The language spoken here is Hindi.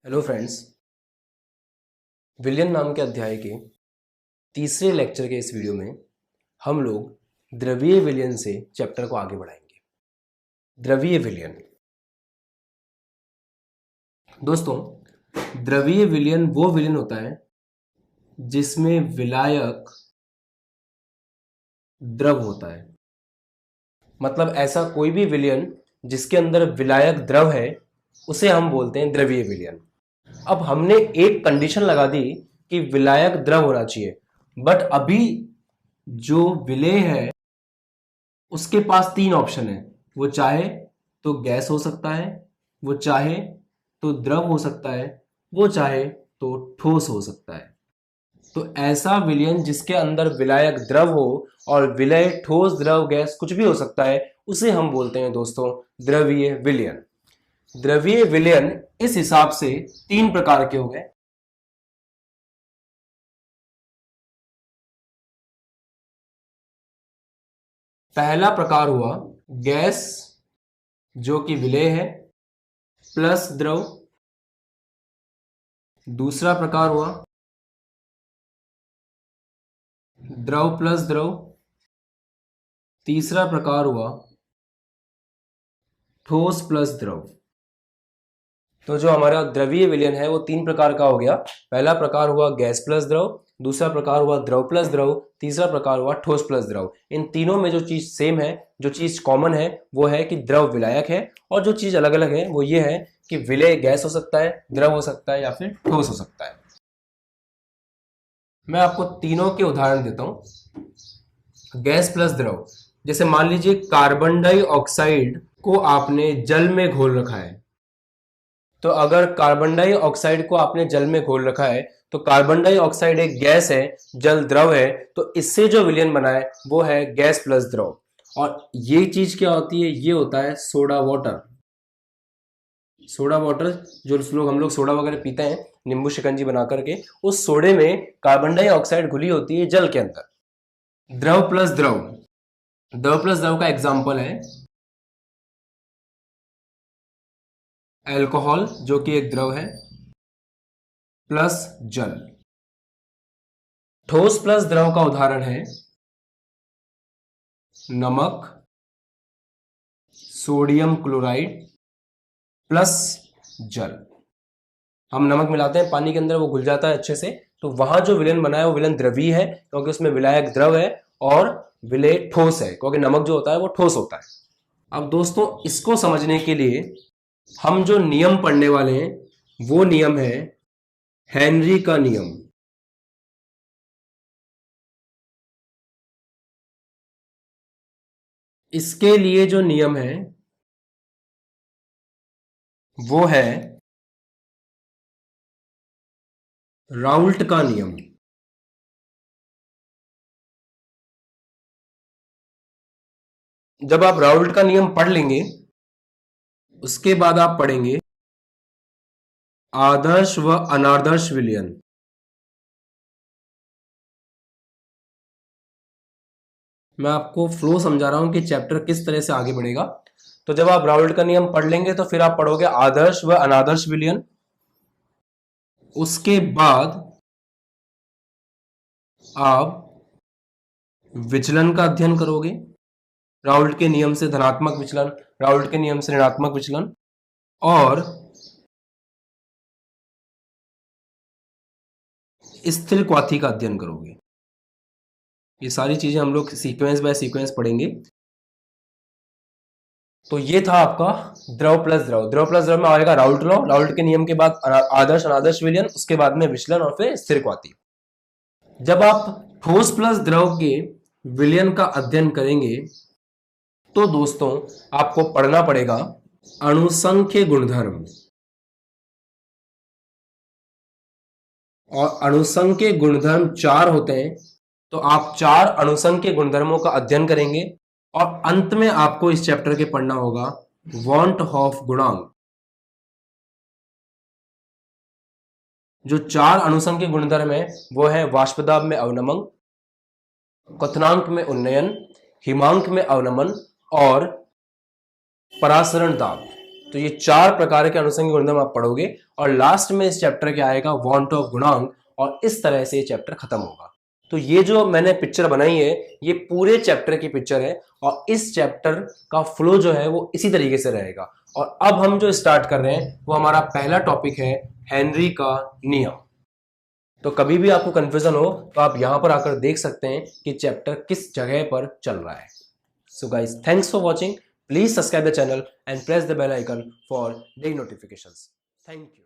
हेलो फ्रेंड्स, विलियन नाम के अध्याय के तीसरे लेक्चर के इस वीडियो में हम लोग द्रवीय विलियन से चैप्टर को आगे बढ़ाएंगे। द्रवीय विलियन दोस्तों, द्रवीय विलियन वो विलियन होता है जिसमें विलायक द्रव होता है। मतलब ऐसा कोई भी विलियन जिसके अंदर विलायक द्रव है उसे हम बोलते हैं द्रवीय विलियन। अब हमने एक कंडीशन लगा दी कि विलायक द्रव होना चाहिए, बट अभी जो विलेय है उसके पास तीन ऑप्शन है। वो चाहे तो गैस हो सकता है, वो चाहे तो द्रव हो सकता है, वो चाहे तो ठोस हो सकता है। तो ऐसा विलयन जिसके अंदर विलायक द्रव हो और विलय ठोस द्रव गैस कुछ भी हो सकता है उसे हम बोलते हैं दोस्तों द्रवीय विलयन। द्रवीय विलयन इस हिसाब से तीन प्रकार के हो गए। पहला प्रकार हुआ गैस जो कि विलेय है प्लस द्रव। दूसरा प्रकार हुआ द्रव प्लस द्रव। तीसरा प्रकार हुआ ठोस प्लस द्रव। तो जो हमारा द्रवीय विलयन है वो तीन प्रकार का हो गया। पहला प्रकार हुआ गैस प्लस द्रव, दूसरा प्रकार हुआ द्रव प्लस द्रव, तीसरा प्रकार हुआ ठोस प्लस द्रव। इन तीनों में जो चीज सेम है, जो चीज कॉमन है, वो है कि द्रव विलायक है, और जो चीज अलग अलग है वो ये है कि विलय गैस हो सकता है, द्रव हो सकता है या फिर ठोस हो सकता है। मैं आपको तीनों के उदाहरण देता हूं। गैस प्लस द्रव, जैसे मान लीजिए कार्बन डाइऑक्साइड को आपने जल में घोल रखा है। तो अगर कार्बन डाइऑक्साइड को आपने जल में घोल रखा है तो कार्बन डाइऑक्साइड एक गैस है, जल द्रव है, तो इससे जो विलयन बना है वो है गैस प्लस द्रव। और ये चीज क्या होती है? ये होता है सोडा वाटर। सोडा वाटर जो हम लोग सोडा वगैरह पीते हैं नींबू शिकंजी बना करके, उस सोडे में कार्बन डाइऑक्साइड घुली होती है जल के अंदर। द्रव प्लस द्रव, द्रव प्लस द्रव का एग्जाम्पल है अल्कोहल जो कि एक द्रव है प्लस जल। ठोस प्लस द्रव का उदाहरण है नमक, सोडियम क्लोराइड प्लस जल। हम नमक मिलाते हैं पानी के अंदर, वो घुल जाता है अच्छे से, तो वहां जो विलयन बना है वो विलयन द्रवीय है क्योंकि उसमें विलायक द्रव है, और विलय ठोस है क्योंकि नमक जो होता है वो ठोस होता है। अब दोस्तों, इसको समझने के लिए हम जो नियम पढ़ने वाले हैं वो नियम है हेनरी का नियम। इसके लिए जो नियम है वो है राउल्ट का नियम। जब आप राउल्ट का नियम पढ़ लेंगे उसके बाद आप पढ़ेंगे आदर्श व अनादर्श विलयन। मैं आपको फ्लो समझा रहा हूं कि चैप्टर किस तरह से आगे बढ़ेगा। तो जब आप राउल्ट का नियम पढ़ लेंगे तो फिर आप पढ़ोगे आदर्श व अनादर्श विलयन। उसके बाद आप विचलन का अध्ययन करोगे। राउल्ट के नियम से धनात्मक विचलन, राउल्ट के नियम से ऋणात्मक विचलन, और स्थिर क्वाथी का अध्ययन करोगे। ये सारी चीजें हम लोग सीक्वेंस बाय सीक्वेंस पढ़ेंगे। तो ये था आपका द्रव प्लस द्रव। द्रव प्लस द्रव में आएगा राउल्ट लॉ, राउल्ट के नियम के बाद आदर्श अनादर्श विलयन, उसके बाद में विचलन, और फिर स्थिर क्वाथी। जब आप ठोस प्लस द्रव के विलयन का अध्ययन करेंगे तो दोस्तों आपको पढ़ना पड़ेगा अणुसंख्य गुणधर्म। और अणुसंख्य गुणधर्म 4 होते हैं, तो आप 4 अणुसंख्य गुणधर्मों का अध्ययन करेंगे। और अंत में आपको इस चैप्टर के पढ़ना होगा वॉन्ट हॉफ गुणांक। जो 4 अणुसंख्य गुणधर्म है वो है वाष्पदाब में अवनमन, क्वथनांक में उन्नयन, हिमांक में अवनमन, और परासरण दाब। तो ये 4 प्रकार के अनुषंगी गुणधर्म आप पढ़ोगे और लास्ट में इस चैप्टर के आएगा वांट ऑफ गुणांक, और इस तरह से ये चैप्टर खत्म होगा। तो ये जो मैंने पिक्चर बनाई है ये पूरे चैप्टर की पिक्चर है, और इस चैप्टर का फ्लो जो है वो इसी तरीके से रहेगा। और अब हम जो स्टार्ट कर रहे हैं वो हमारा पहला टॉपिक है हेनरी का नियम। तो कभी भी आपको कंफ्यूजन हो तो आप यहां पर आकर देख सकते हैं कि चैप्टर किस जगह पर चल रहा है। So guys, thanks for watching. Please subscribe the channel and press the bell icon for daily notifications. Thank you.